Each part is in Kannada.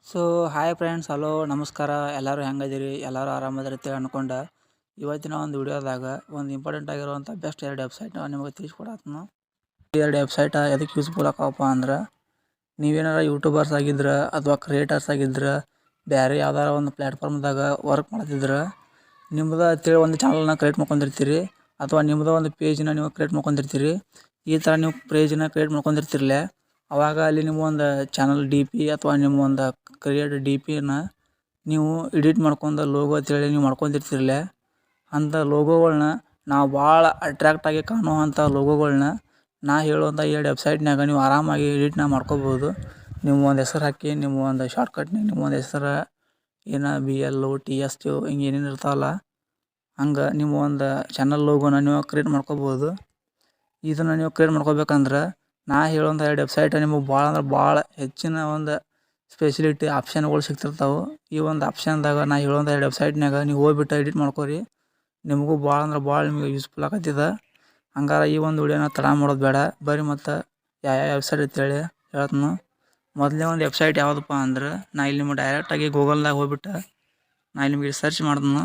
ಸೊ ಹಾಯ್ ಫ್ರೆಂಡ್ಸ್, ಹಲೋ ನಮಸ್ಕಾರ. ಎಲ್ಲರೂ ಹೆಂಗದಿರಿ? ಎಲ್ಲರೂ ಆರಾಮದಿರಿ ಅಂತೇಳಿ ಅನ್ಕೊಂಡು ಇವತ್ತಿನ ಒಂದು ವಿಡಿಯೋದಾಗ ಒಂದು ಇಂಪಾರ್ಟೆಂಟ್ ಆಗಿರುವಂಥ ಬೆಸ್ಟ್ 2 ವೆಬ್ಸೈಟ್ ನಿಮಗೆ ತಿಳಿಸ್ಕೊಡತ್ನು. 2 ವೆಬ್ಸೈಟ್ ಎದಕ್ಕೆ ಯೂಸ್ಫುಲ್ ಆಕವಪ್ಪ ಅಂದ್ರೆ, ನೀವೇನಾರ ಯೂಟ್ಯೂಬರ್ಸ್ ಆಗಿದ್ರೆ ಅಥವಾ ಕ್ರಿಯೇಟರ್ಸ್ ಆಗಿದ್ರೆ ಬೇರೆ ಯಾವ್ದಾರ ಒಂದು ಪ್ಲ್ಯಾಟ್ಫಾರ್ಮ್ದಾಗ ವರ್ಕ್ ಮಾಡ್ತಿದ್ರೆ ನಿಮ್ಮದು ಅಂತೇಳಿ ಒಂದು ಚಾನಲ್ನ ಕ್ರಿಯೇಟ್ ಮಾಡ್ಕೊಂಡಿರ್ತೀರಿ, ಅಥವಾ ನಿಮ್ಮದು ಒಂದು ಪೇಜ್ನ ನೀವು ಕ್ರಿಯೇಟ್ ಮಾಡ್ಕೊಂಡಿರ್ತೀರಿ. ಈ ಥರ ನೀವು ಪೇಜ್ನ ಕ್ರಿಯೇಟ್ ಮಾಡ್ಕೊಂಡಿರ್ತಿರಲ್ಲ, ಅವಾಗ ಅಲ್ಲಿ ನಿಮ್ಮ ಒಂದು ಚಾನಲ್ ಡಿ ಪಿ ಅಥವಾ ನಿಮ್ಮ ಒಂದು ಕ್ರಿಯೇಟ್ ಡಿ ಪಿನ ನೀವು ಎಡಿಟ್ ಮಾಡ್ಕೊಂಡು ಲೋಗೋ ಅಂತೇಳಿ ನೀವು ಮಾಡ್ಕೊಂಡಿರ್ತಿರಲ್ಲ, ಅಂಥ ಲೋಗೋಗಳ್ನ ನಾವು ಭಾಳ ಅಟ್ರ್ಯಾಕ್ಟಾಗಿ ಕಾಣುವಂಥ ಲೋಗೋಗಳ್ನ ನಾ ಹೇಳುವಂಥ 2 ವೆಬ್ಸೈಟ್ನಾಗ ನೀವು ಆರಾಮಾಗಿ ಎಡಿಟ್ನ ಮಾಡ್ಕೋಬೋದು. ನಿಮ್ಮ ಒಂದು ಹೆಸರು ಹಾಕಿ, ನಿಮ್ಮ ಒಂದು ಶಾರ್ಟ್ಕಟ್ನಾಗ ನಿಮ್ಮ ಒಂದು ಹೆಸರು BL TS ಹಿಂಗೆ ಏನೇನು ಇರ್ತಾವಲ್ಲ, ಹಂಗೆ ನಿಮ್ಮ ಒಂದು ಚಾನಲ್ ಲೋಗೋನ ನೀವು ಕ್ರಿಯೇಟ್ ಮಾಡ್ಕೋಬೋದು. ಇದನ್ನು ನೀವು ಕ್ರಿಯೇಟ್ ಮಾಡ್ಕೋಬೇಕಂದ್ರೆ ನಾ ಹೇಳುವಂಥ 2 ವೆಬ್ಸೈಟ್ ನಿಮಗೆ ಭಾಳ ಅಂದ್ರೆ ಭಾಳ ಹೆಚ್ಚಿನ ಒಂದು ಸ್ಪೆಷಲಿಟಿ ಆಪ್ಷನ್ಗಳು ಸಿಗ್ತಿರ್ತಾವೆ. ಈ ಒಂದು ಆಪ್ಷನ್ದಾಗ ನಾ ಹೇಳುವಂಥ 2 ವೆಬ್ಸೈಟ್ನಾಗ ನೀವು ಹೋಗ್ಬಿಟ್ಟು ಎಡಿಟ್ ಮಾಡ್ಕೊರಿ. ನಿಮಗೂ ಭಾಳ ಅಂದ್ರೆ ಭಾಳ ನಿಮಗೆ ಯೂಸ್ಫುಲ್ ಆಗತ್ತಿದೆ. ಹಂಗಾರೆ ಈ ಒಂದು ವಿಡಿಯೋನ ತಡ ಮಾಡೋದು ಬೇಡ, ಬರ್ರಿ ಮತ್ತು ಯಾವ ವೆಬ್ಸೈಟ್ ಅಂತೇಳಿ ಹೇಳ್ತೀನಿ. ಮೊದಲನೇ ಒಂದು ವೆಬ್ಸೈಟ್ ಯಾವುದಪ್ಪ ಅಂದ್ರೆ, ನಾ ಇಲ್ಲಿ ನಿಮಗೆ ಡೈರೆಕ್ಟಾಗಿ ಗೂಗಲ್ದಾಗ ಹೋಗ್ಬಿಟ್ಟು ನಾ ಇಲ್ಲಿ ನಿಮಗೆ ಸರ್ಚ್ ಮಾಡ್ತೀನಿ.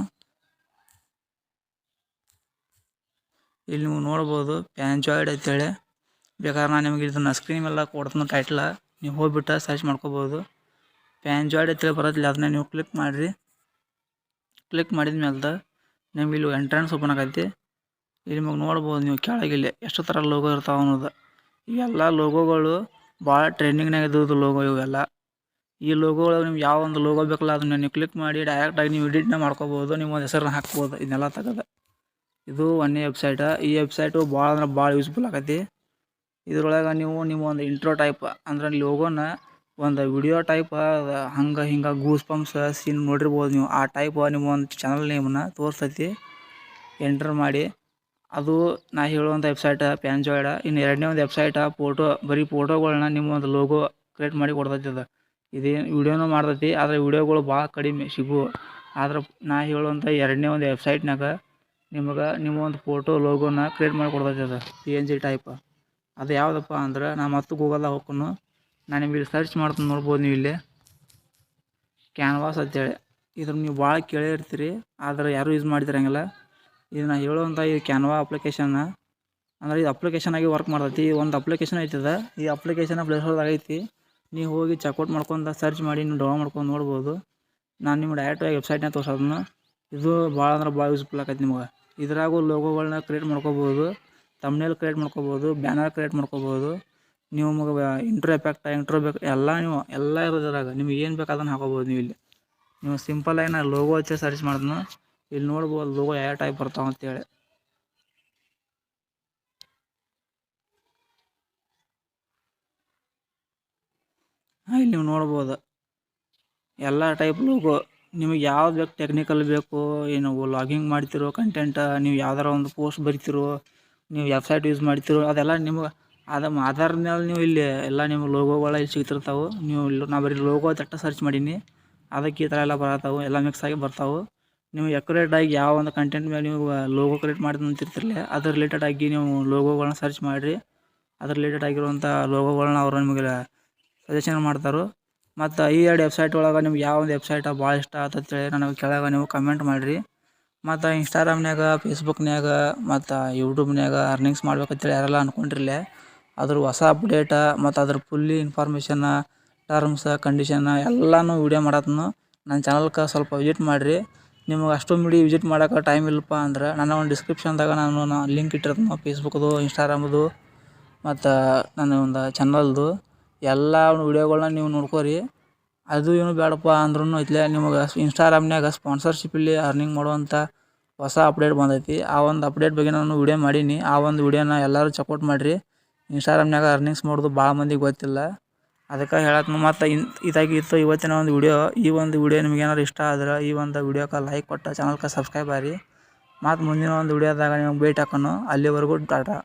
ಇಲ್ಲಿ ನೀವು ನೋಡ್ಬೋದು ಪ್ಯಾಂಜಾಯ್ಡ್ ಅಂತೇಳಿ. ಬೇಕಾದ್ರೆ ನಾನು ನಿಮಗೆ ಇದನ್ನು ಸ್ಕ್ರೀನ್ ಮೇಲೆ ಕೊಡ್ತೀನಿ ಟೈಟ್ಲ, ನೀವು ಹೋಗ್ಬಿಟ್ಟು ಸರ್ಚ್ ಮಾಡ್ಕೋಬೋದು. ಪ್ಯಾಂಜಾಯ್ಡ್ ಅಂತೇಳಿ ಬರೋದಿಲ್ಲ, ಅದನ್ನ ನೀವು ಕ್ಲಿಕ್ ಮಾಡಿರಿ. ಕ್ಲಿಕ್ ಮಾಡಿದ ಮೇಲೆ ನಿಮ್ಗೆ ಇಲ್ಲಿ ಎಂಟ್ರೆನ್ಸ್ ಓಪನ್ ಆಗೈತಿ. ಇಲ್ಲಿ ನಿಮಗೆ ನೋಡ್ಬೋದು ನೀವು ಕೆಳಗಿಲ್ಲಿ ಎಷ್ಟು ಥರ ಲೋಗೋ ಇರ್ತಾವೆ ಅನ್ನೋದು. ಇವೆಲ್ಲ ಲೋಗೋಗಳು ಭಾಳ ಟ್ರೆಂಡಿಂಗ್ನಾಗ ಇದ್ದದ್ದು ಲೋಗೋ ಇವೆಲ್ಲ. ಈ ಲೋಗೋಗಳು ನಿಮ್ಗೆ ಯಾವ ಒಂದು ಲೋಗೋ ಬೇಕಲ್ಲ ಅದನ್ನ ನೀವು ಕ್ಲಿಕ್ ಮಾಡಿ ಡೈರೆಕ್ಟಾಗಿ ನೀವು ಎಡಿಟ್ನ ಮಾಡ್ಕೋಬೋದು, ನಿಮ್ಮ ಒಂದು ಹೆಸರನ್ನ ಹಾಕ್ಬೋದು. ಇದನ್ನೆಲ್ಲ ತೆಗೆದು ಇದು ಒಂದೇ ವೆಬ್ಸೈಟ. ಈ ವೆಬ್ಸೈಟು ಭಾಳ ಅಂದ್ರೆ ಭಾಳ ಯೂಸ್ಫುಲ್ ಆಗೈತಿ. ಇದ್ರೊಳಗೆ ನೀವು ನಿಮ್ಮ ಒಂದು ಇಂಟ್ರೋ ಟೈಪ್ ಅಂದ್ರೆ ಲೋಗೋನ ಒಂದು ವಿಡಿಯೋ ಟೈಪ್ ಹಂಗೆ ಹಿಂಗೆ ಗೂಸ್ ಪಂಪ್ಸ್ ಸೀನ್ ನೋಡಿರ್ಬೋದು ನೀವು. ಆ ಟೈಪ್ ನಿಮ್ಮ ಒಂದು ಚಾನಲ್ ನೇಮನ್ನ ತೋರಿಸ್ತೈತಿ. ಎಂಟರ್ ಮಾಡಿ, ಅದು ನಾ ಹೇಳುವಂಥ ವೆಬ್ಸೈಟ ಪ್ಯಾಂಜಾಯ್ಡ. ಇನ್ನು ಎರಡನೇ ಒಂದು ವೆಬ್ಸೈಟ ಬರೀ ಫೋಟೋಗಳನ್ನ ನಿಮ್ಮ ಒಂದು ಲೋಗೋ ಕ್ರಿಯೇಟ್ ಮಾಡಿ ಕೊಡ್ತೈತಿ. ಅದು ಇದೇನು ವಿಡಿಯೋನೂ ಮಾಡ್ತೈತಿ, ಆದರೆ ವಿಡಿಯೋಗಳು ಭಾಳ ಕಡಿಮೆ ಸಿಗು. ಆದ್ರೆ ನಾ ಹೇಳುವಂಥ ಎರಡನೇ ಒಂದು ವೆಬ್ಸೈಟ್ನಾಗ ನಿಮಗೆ ನಿಮ್ಮ ಒಂದು ಫೋಟೋ ಲೋಗೋನ ಕ್ರಿಯೇಟ್ ಮಾಡಿ ಕೊಡ್ತೈತಿ. ಅದು PNG ಟೈಪ್. ಅದು ಯಾವುದಪ್ಪ ಅಂದ್ರೆ, ನಾ ಮತ್ತು ಗೂಗಲ್ದಾಗ ಹೋಗ್ಕೊಂಡು ನಾನು ನಿಮಗೆ ಇಲ್ಲಿ ಸರ್ಚ್ ಮಾಡ್ತೀನಿ. ನೋಡ್ಬೋದು ನೀವು ಇಲ್ಲಿ ಕ್ಯಾನ್ವಾಸ್ ಅಂತೇಳಿ. ಇದ್ರ ನೀವು ಭಾಳ ಕೇಳಿರ್ತೀರಿ, ಆದರೆ ಯಾರೂ ಯೂಸ್ ಮಾಡಿದಿರಂಗಿಲ್ಲ. ಇದು ನಾ ಹೇಳುವಂಥ ಈ ಕ್ಯಾನ್ವಾ ಅಪ್ಲಿಕೇಶನ್ನ ಅಂದ್ರೆ ಇದು ಅಪ್ಲಿಕೇಶನ್ ಆಗಿ ವರ್ಕ್ ಮಾಡ್ತೈತಿ. ಒಂದು ಅಪ್ಲಿಕೇಶನ್ ಐತದ, ಈ ಅಪ್ಲಿಕೇಶನ್ ಪ್ಲೇಸ್ಟೋರ್ದಾಗ ಐತಿ. ನೀವು ಹೋಗಿ ಚೆಕ್ಔಟ್ ಮಾಡ್ಕೊಂಡು ಸರ್ಚ್ ಮಾಡಿ ನೀವು ಡೌನ್ಲೋಡ್ ಮಾಡ್ಕೊಂಡು ನೋಡ್ಬೋದು. ನಾನು ನಿಮ್ಗೆ ಡೈರೆಕ್ಟಾಗಿ ವೆಬ್ಸೈಟ್ನಾಗ ತೋರ್ಸೋದನ್ನ. ಇದು ಭಾಳ ಅಂದ್ರೆ ಭಾಳ ಯೂಸ್ಫುಲ್ ಆಗೈತಿ ನಿಮ್ಗೆ. ಇದ್ರಾಗೂ ಲೋಗೋಗಳನ್ನ ಕ್ರಿಯೇಟ್ ಮಾಡ್ಕೋಬೋದು, ತಮ್ನೇಲ್ ಕ್ರಿಯೇಟ್ ಮಾಡ್ಕೋಬೋದು, ಬ್ಯಾನರ್ ಕ್ರಿಯೇಟ್ ಮಾಡ್ಕೋಬೋದು. ನೀವು ಇಂಟ್ರೋ ಎಫೆಕ್ಟ್ ಎಲ್ಲ ನೀವು ಎಲ್ಲ ಇರೋದ್ರಾಗ ನಿಮ್ಗೆ ಏನು ಬೇಕು ಅದನ್ನು ಹಾಕೋಬೋದು. ನೀವು ಇಲ್ಲಿ ನೀವು ಸಿಂಪಲಾಗಿ ನಾನು ಲೋಗೋ ಹಚ್ಚಿ ಸರ್ಚ್ ಮಾಡಿದ್ನು. ಇಲ್ಲಿ ನೋಡ್ಬೋದು ಲೋಗೋ ಯಾವ ಟೈಪ್ ಬರ್ತಾವೆ ಅಂತೇಳಿ. ಇಲ್ಲಿ ನೀವು ನೋಡ್ಬೋದು ಎಲ್ಲ ಟೈಪ್ ಲೋಗೋ. ನಿಮಗೆ ಯಾವ್ದು ಬೇಕು, ಟೆಕ್ನಿಕಲ್ ಬೇಕು, ಏನು ಲಾಗಿಂಗ್ ಮಾಡ್ತಿರೋ ಕಂಟೆಂಟ, ನೀವು ಯಾವ್ದಾರ ಒಂದು ಪೋಸ್ಟ್ ಬರಿತಿರೋ, ನೀವು ವೆಬ್ಸೈಟ್ ಯೂಸ್ ಮಾಡ್ತಿರೋ, ಅದೆಲ್ಲ ನಿಮ್ಗೆ ಆಧಾರ ಮೇಲೆ ನೀವು ಇಲ್ಲಿ ಎಲ್ಲ ನಿಮ್ಮ ಲೋಗೋಗಳ ಇಲ್ಲಿ ಸಿಗ್ತಿರ್ತಾವೆ. ನೀವು ನಾ ಬರೀ ಲೋಗೋ ತಟ್ಟ ಸರ್ಚ್ ಮಾಡೀನಿ, ಅದಕ್ಕೆ ಈ ಥರ ಎಲ್ಲ ಬರತ್ತಾವೆ, ಎಲ್ಲ ಮಿಕ್ಸ್ ಆಗಿ ಬರ್ತಾವೆ. ನೀವು ಆಗಿ ಯಾವ ಒಂದು ಕಂಟೆಂಟ್ ಮೇಲೆ ನೀವು ಲೋಗೋ ಕ್ರಿಯೇಟ್ ಮಾಡಿದ್ದು ಅಂತಿರ್ತಿರಲ್ಲ, ಅದ್ರ ರಿಲೇಟೆಡಾಗಿ ನೀವು ಲೋಗೋಗಳನ್ನ ಸರ್ಚ್ ಮಾಡಿರಿ. ಅದ್ರ ರಿಲೇಟೆಡ್ ಆಗಿರುವಂಥ ಲೋಗೋಗಳನ್ನ ಅವರು ನಿಮಗೆ ಸಜೆಷನ್ ಮಾಡ್ತಾರೆ. ಮತ್ತು ಈ 2 ವೆಬ್ಸೈಟ್ ಒಳಗೆ ನಿಮ್ಗೆ ಯಾವ ಒಂದು ವೆಬ್ಸೈಟ ಭಾಳ ಇಷ್ಟ ಆತಂತೇಳಿ ನನಗೆ ಕೆಳಗೆ ನೀವು ಕಮೆಂಟ್ ಮಾಡಿರಿ. ಮತ್ತು ಇನ್ಸ್ಟಾಗ್ರಾಮ್ನಾಗ, ಫೇಸ್ಬುಕ್ನಾಗ ಮತ್ತು ಯೂಟ್ಯೂಬ್ನಾಗ ಅರ್ನಿಂಗ್ಸ್ ಮಾಡ್ಬೇಕಂತೇಳಿ ಯಾರೆಲ್ಲ ಅಂದ್ಕೊಂಡಿರಲ್ಲ, ಅದ್ರ ಹೊಸ ಅಪ್ಡೇಟ ಮತ್ತು ಅದ್ರ ಫುಲ್ಲಿ ಇನ್ಫಾರ್ಮೇಷನ್ನ, ಟರ್ಮ್ಸ್ ಕಂಡೀಷನ್ನ ಎಲ್ಲನೂ ವೀಡಿಯೋ ಮಾಡತ್ನು. ನನ್ನ ಚಾನಲ್ಗೆ ಸ್ವಲ್ಪ ವಿಸಿಟ್ ಮಾಡಿರಿ. ನಿಮಗೆ ಅಷ್ಟೊಂದು ವಿಸಿಟ್ ಮಾಡೋಕೆ ಟೈಮ್ ಇಲ್ಲಪ್ಪ ಅಂದ್ರೆ ನನ್ನ ಒಂದು ಡಿಸ್ಕ್ರಿಪ್ಷನ್ದಾಗ ನಾನು ಲಿಂಕ್ ಇಟ್ಟಿರ್ತೀನಿ, ಫೇಸ್ಬುಕ್ದು, ಇನ್ಸ್ಟಾಗ್ರಾಮ್ದು ಮತ್ತು ನನ್ನ ಒಂದು ಚಾನಲ್ದು ಎಲ್ಲ ವೀಡಿಯೋಗಳನ್ನ ನೀವು ನೋಡ್ಕೋರಿ. ಅದು ಏನು ಬೇಡಪ್ಪ ಅಂದ್ರೂ ಇಲ್ಲೇ ನಿಮಗೆ ಇನ್ಸ್ಟಾಗ್ರಾಮ್ನಾಗ ಸ್ಪಾನ್ಸರ್ಶಿಪ್ಪಲ್ಲಿ ಅರ್ನಿಂಗ್ ಮಾಡುವಂಥ ಹೊಸ ಅಪ್ಡೇಟ್ ಬಂದೈತಿ. ಆ ಒಂದು ಅಪ್ಡೇಟ್ ಬಗ್ಗೆ ನಾನು ವೀಡಿಯೋ ಮಾಡೀನಿ. ಆ ಒಂದು ವೀಡಿಯೋನ ಎಲ್ಲರೂ ಚೆಕ್ಔಟ್ ಮಾಡಿರಿ. ಇನ್ಸ್ಟಾಗ್ರಾಮ್ನಾಗ ಅರ್ನಿಂಗ್ಸ್ ಮಾಡೋದು ಭಾಳ ಮಂದಿಗೆ ಗೊತ್ತಿಲ್ಲ, ಅದಕ್ಕೆ ಹೇಳತ್ನು. ಮತ್ತು ಇದಾಗಿತ್ತು ಇವತ್ತಿನ ಒಂದು ವಿಡಿಯೋ. ಈ ಒಂದು ವಿಡಿಯೋ ನಿಮ್ಗೆ ಏನಾದ್ರು ಇಷ್ಟ ಆದ್ರೆ ಈ ಒಂದು ವಿಡಿಯೋಕ್ಕೆ ಲೈಕ್ ಕೊಟ್ಟು ಚಾನಲ್ಗೆ ಸಬ್ಸ್ಕ್ರೈಬ್ ಆಗಿ. ಮತ್ತು ಮುಂದಿನ ಒಂದು ವಿಡಿಯೋದಾಗ ನಿಮಗೆ ಭೇಟಿ ಹಾಕೋಣ. ಅಲ್ಲಿವರೆಗೂ ಟಾಟಾ.